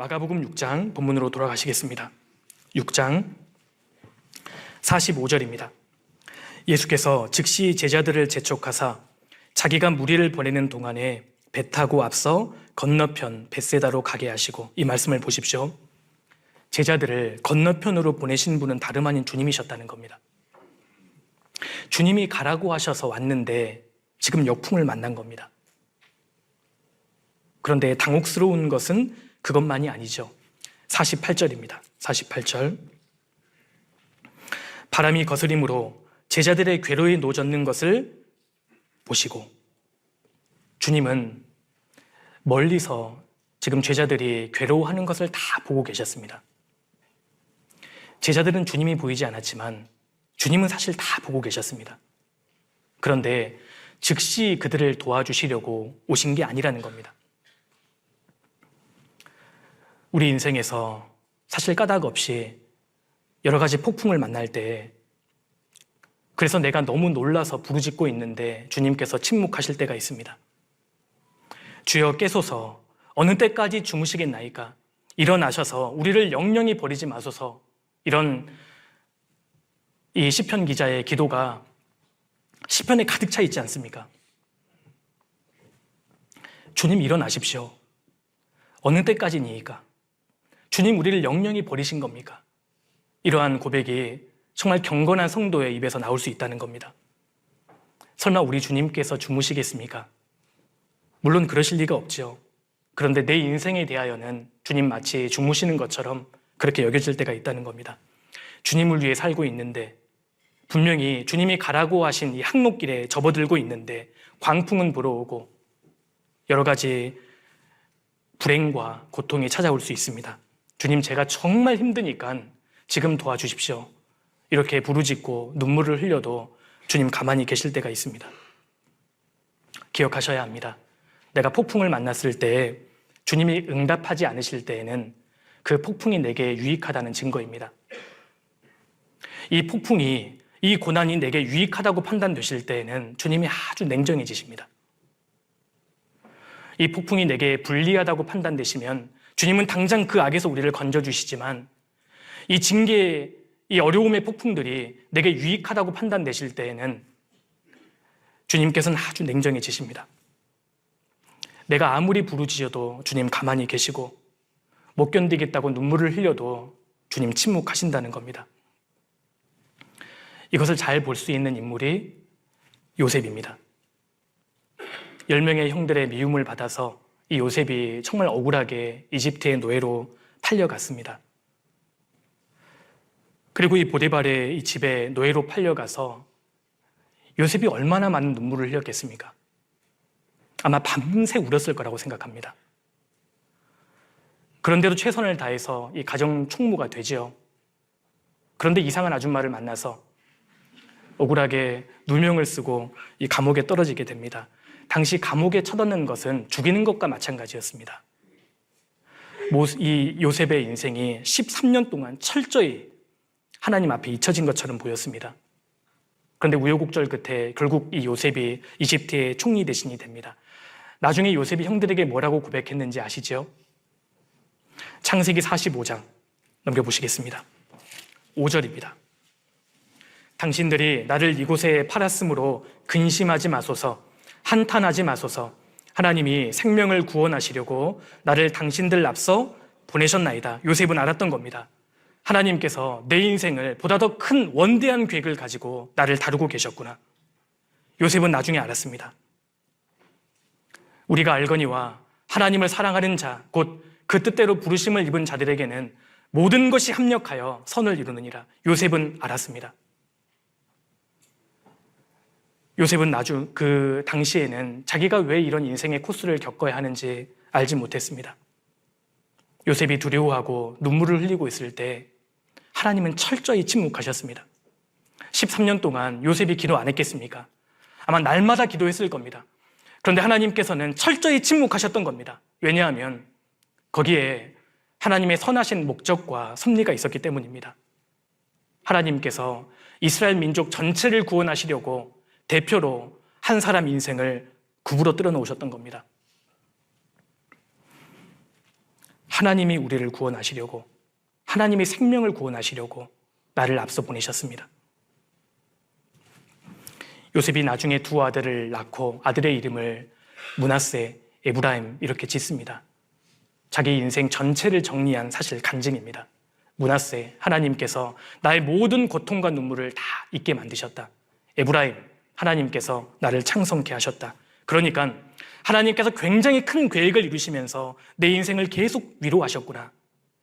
마가복음 6장 본문으로 돌아가시겠습니다. 6장 45절입니다. 예수께서 즉시 제자들을 재촉하사 자기가 무리를 보내는 동안에 배 타고 앞서 건너편 벳세다로 가게 하시고, 이 말씀을 보십시오. 제자들을 건너편으로 보내신 분은 다름 아닌 주님이셨다는 겁니다. 주님이 가라고 하셔서 왔는데 지금 역풍을 만난 겁니다. 그런데 당혹스러운 것은 그것만이 아니죠. 48절입니다. 48절. 바람이 거스림으로 제자들의 궤로에 놓여졌는 것을 보시고, 주님은 멀리서 지금 제자들이 괴로워하는 것을 다 보고 계셨습니다. 제자들은 주님이 보이지 않았지만 주님은 사실 다 보고 계셨습니다. 그런데 즉시 그들을 도와주시려고 오신 게 아니라는 겁니다. 우리 인생에서 사실 까닭 없이 여러 가지 폭풍을 만날 때, 그래서 내가 너무 놀라서 부르짖고 있는데 주님께서 침묵하실 때가 있습니다. 주여 깨소서, 어느 때까지 주무시겠나이까? 일어나셔서 우리를 영영히 버리지 마소서. 이런 이 시편 기자의 기도가 시편에 가득 차 있지 않습니까? 주님 일어나십시오. 어느 때까지니까? 주님 우리를 영영히 버리신 겁니까? 이러한 고백이 정말 경건한 성도의 입에서 나올 수 있다는 겁니다. 설마 우리 주님께서 주무시겠습니까? 물론 그러실 리가 없죠. 그런데 내 인생에 대하여는 주님 마치 주무시는 것처럼 그렇게 여겨질 때가 있다는 겁니다. 주님을 위해 살고 있는데, 분명히 주님이 가라고 하신 이 항목길에 접어들고 있는데 광풍은 불어오고 여러 가지 불행과 고통이 찾아올 수 있습니다. 주님, 제가 정말 힘드니까 지금 도와주십시오. 이렇게 부르짖고 눈물을 흘려도 주님 가만히 계실 때가 있습니다. 기억하셔야 합니다. 내가 폭풍을 만났을 때 주님이 응답하지 않으실 때에는 그 폭풍이 내게 유익하다는 증거입니다. 이 폭풍이, 이 고난이 내게 유익하다고 판단되실 때에는 주님이 아주 냉정해지십니다. 이 폭풍이 내게 불리하다고 판단되시면 주님은 당장 그 악에서 우리를 건져주시지만, 이 징계의 이 어려움의 폭풍들이 내게 유익하다고 판단되실 때에는 주님께서는 아주 냉정해지십니다. 내가 아무리 부르짖어도 주님 가만히 계시고, 못 견디겠다고 눈물을 흘려도 주님 침묵하신다는 겁니다. 이것을 잘 볼 수 있는 인물이 요셉입니다. 10명의 형들의 미움을 받아서 이 요셉이 정말 억울하게 이집트의 노예로 팔려갔습니다. 그리고 이 보디발의 이 집에 노예로 팔려가서 요셉이 얼마나 많은 눈물을 흘렸겠습니까? 아마 밤새 울었을 거라고 생각합니다. 그런데도 최선을 다해서 이 가정 총무가 되지요. 그런데 이상한 아줌마를 만나서 억울하게 누명을 쓰고 이 감옥에 떨어지게 됩니다. 당시 감옥에 쳐넣는 것은 죽이는 것과 마찬가지였습니다. 이 요셉의 인생이 13년 동안 철저히 하나님 앞에 잊혀진 것처럼 보였습니다. 그런데 우여곡절 끝에 결국 이 요셉이 이집트의 총리 대신이 됩니다. 나중에 요셉이 형들에게 뭐라고 고백했는지 아시죠? 창세기 45장 넘겨보시겠습니다. 5절입니다. 당신들이 나를 이곳에 팔았으므로 근심하지 마소서, 한탄하지 마소서. 하나님이 생명을 구원하시려고 나를 당신들 앞서 보내셨나이다. 요셉은 알았던 겁니다. 하나님께서 내 인생을 보다 더 큰 원대한 계획을 가지고 나를 다루고 계셨구나. 요셉은 나중에 알았습니다. 우리가 알거니와 하나님을 사랑하는 자, 곧 그 뜻대로 부르심을 입은 자들에게는 모든 것이 합력하여 선을 이루느니라. 요셉은 알았습니다. 요셉은 그 당시에는 자기가 왜 이런 인생의 코스를 겪어야 하는지 알지 못했습니다. 요셉이 두려워하고 눈물을 흘리고 있을 때 하나님은 철저히 침묵하셨습니다. 13년 동안 요셉이 기도 안 했겠습니까? 아마 날마다 기도했을 겁니다. 그런데 하나님께서는 철저히 침묵하셨던 겁니다. 왜냐하면 거기에 하나님의 선하신 목적과 섭리가 있었기 때문입니다. 하나님께서 이스라엘 민족 전체를 구원하시려고 대표로 한 사람 인생을 굽으로 뚫어 놓으셨던 겁니다. 하나님이 우리를 구원하시려고, 하나님의 생명을 구원하시려고 나를 앞서 보내셨습니다. 요셉이 나중에 두 아들을 낳고 아들의 이름을 므낫세, 에브라임 이렇게 짓습니다. 자기 인생 전체를 정리한 사실 간증입니다. 므낫세, 하나님께서 나의 모든 고통과 눈물을 다 잊게 만드셨다. 에브라임, 하나님께서 나를 창성케 하셨다. 그러니까 하나님께서 굉장히 큰 계획을 이루시면서 내 인생을 계속 위로하셨구나.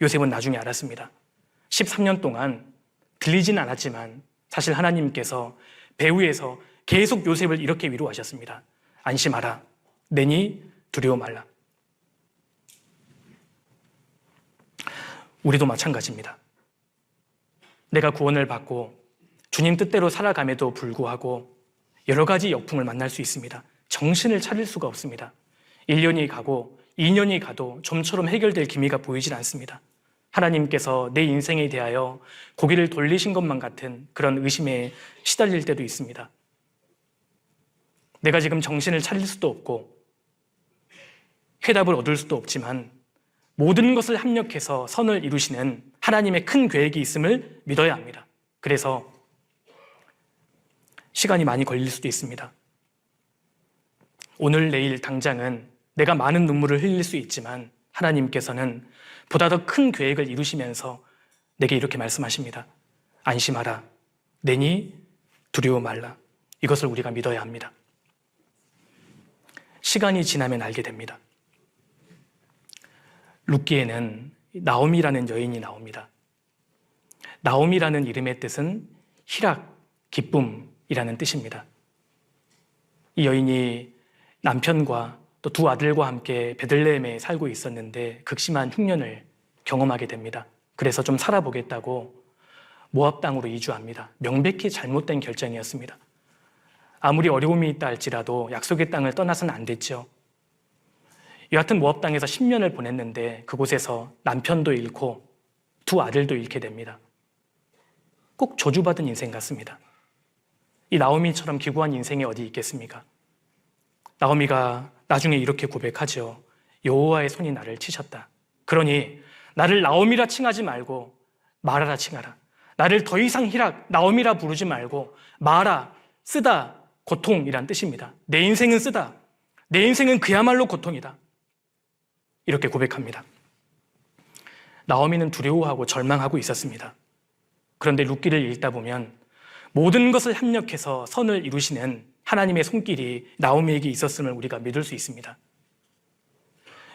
요셉은 나중에 알았습니다. 13년 동안 들리진 않았지만 사실 하나님께서 배후에서 계속 요셉을 이렇게 위로하셨습니다. 안심하라. 내니 두려워 말라. 우리도 마찬가지입니다. 내가 구원을 받고 주님 뜻대로 살아감에도 불구하고 여러 가지 역풍을 만날 수 있습니다. 정신을 차릴 수가 없습니다. 1년이 가고 2년이 가도 좀처럼 해결될 기미가 보이질 않습니다. 하나님께서 내 인생에 대하여 고개를 돌리신 것만 같은 그런 의심에 시달릴 때도 있습니다. 내가 지금 정신을 차릴 수도 없고 해답을 얻을 수도 없지만 모든 것을 합력해서 선을 이루시는 하나님의 큰 계획이 있음을 믿어야 합니다. 그래서 시간이 많이 걸릴 수도 있습니다. 오늘 내일 당장은 내가 많은 눈물을 흘릴 수 있지만 하나님께서는 보다 더 큰 계획을 이루시면서 내게 이렇게 말씀하십니다. 안심하라. 내니 두려워 말라. 이것을 우리가 믿어야 합니다. 시간이 지나면 알게 됩니다. 룻기에는 나오미라는 여인이 나옵니다. 나오미라는 이름의 뜻은 희락, 기쁨이라는 뜻입니다. 이 여인이 남편과 또 두 아들과 함께 베들레헴에 살고 있었는데 극심한 흉년을 경험하게 됩니다. 그래서 좀 살아보겠다고 모압 땅으로 이주합니다. 명백히 잘못된 결정이었습니다. 아무리 어려움이 있다 할지라도 약속의 땅을 떠나서는 안 됐죠. 여하튼 모압 땅에서 10년을 보냈는데 그곳에서 남편도 잃고 두 아들도 잃게 됩니다. 꼭 저주받은 인생 같습니다. 이 나오미처럼 기구한 인생이 어디 있겠습니까? 나오미가 나중에 이렇게 고백하죠. 여호와의 손이 나를 치셨다. 그러니 나를 나오미라 칭하지 말고 마라라 칭하라. 나를 더 이상 희락, 나오미라 부르지 말고 마라, 쓰다, 고통이란 뜻입니다. 내 인생은 쓰다. 내 인생은 그야말로 고통이다. 이렇게 고백합니다. 나오미는 두려워하고 절망하고 있었습니다. 그런데 룻기를 읽다 보면 모든 것을 합력해서 선을 이루시는 하나님의 손길이 나오미에게 있었음을 우리가 믿을 수 있습니다.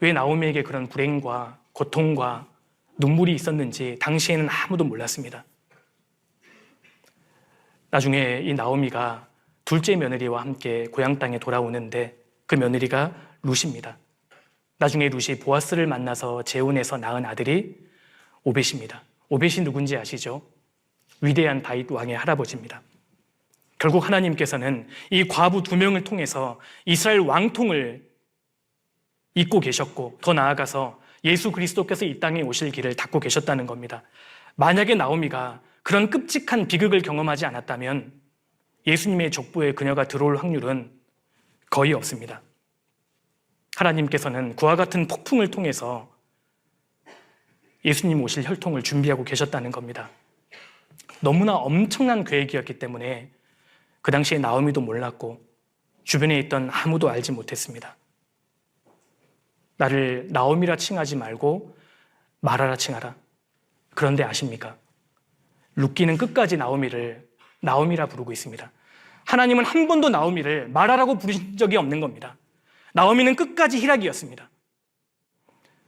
왜 나오미에게 그런 불행과 고통과 눈물이 있었는지 당시에는 아무도 몰랐습니다. 나중에 이 나오미가 둘째 며느리와 함께 고향 땅에 돌아오는데 그 며느리가 룻입니다. 나중에 룻이 보아스를 만나서 재혼해서 낳은 아들이 오벳입니다. 오벳이 누군지 아시죠? 위대한 다윗 왕의 할아버지입니다. 결국 하나님께서는 이 과부 2명을 통해서 이스라엘 왕통을 잇고 계셨고 더 나아가서 예수 그리스도께서 이 땅에 오실 길을 닫고 계셨다는 겁니다. 만약에 나오미가 그런 끔찍한 비극을 경험하지 않았다면 예수님의 족보에 그녀가 들어올 확률은 거의 없습니다. 하나님께서는 그와 같은 폭풍을 통해서 예수님 오실 혈통을 준비하고 계셨다는 겁니다. 너무나 엄청난 계획이었기 때문에 그 당시에 나오미도 몰랐고 주변에 있던 아무도 알지 못했습니다. 나를 나오미라 칭하지 말고 마라라 칭하라. 그런데 아십니까? 룻기는 끝까지 나오미를 나오미라 부르고 있습니다. 하나님은 한 번도 나오미를 마라라고 부르신 적이 없는 겁니다. 나오미는 끝까지 희락이었습니다.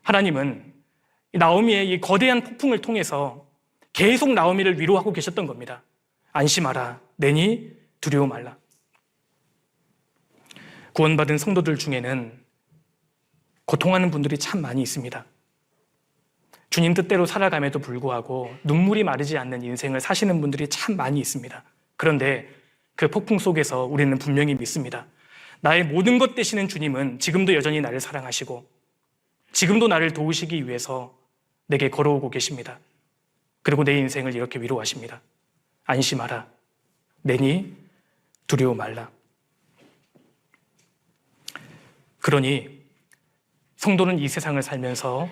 하나님은 나오미의 이 거대한 폭풍을 통해서 계속 나오미를 위로하고 계셨던 겁니다. 안심하라. 내니 두려워 말라. 구원받은 성도들 중에는 고통하는 분들이 참 많이 있습니다. 주님 뜻대로 살아감에도 불구하고 눈물이 마르지 않는 인생을 사시는 분들이 참 많이 있습니다. 그런데 그 폭풍 속에서 우리는 분명히 믿습니다. 나의 모든 것 되시는 주님은 지금도 여전히 나를 사랑하시고 지금도 나를 도우시기 위해서 내게 걸어오고 계십니다. 그리고 내 인생을 이렇게 위로하십니다. 안심하라. 내니 두려워 말라. 그러니 성도는 이 세상을 살면서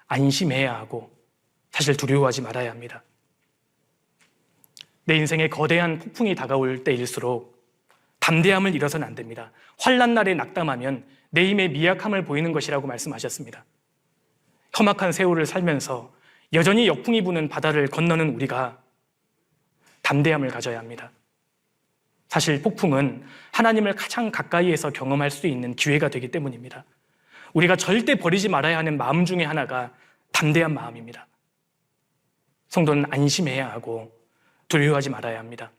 안심해야 하고 사실 두려워하지 말아야 합니다. 내 인생에 거대한 폭풍이 다가올 때일수록 담대함을 잃어서는 안 됩니다. 환난 날에 낙담하면 내 힘의 미약함을 보이는 것이라고 말씀하셨습니다. 험악한 세월을 살면서 여전히 역풍이 부는 바다를 건너는 우리가 담대함을 가져야 합니다. 사실 폭풍은 하나님을 가장 가까이에서 경험할 수 있는 기회가 되기 때문입니다. 우리가 절대 버리지 말아야 하는 마음 중에 하나가 담대한 마음입니다. 성도는 안심해야 하고 두려워하지 말아야 합니다.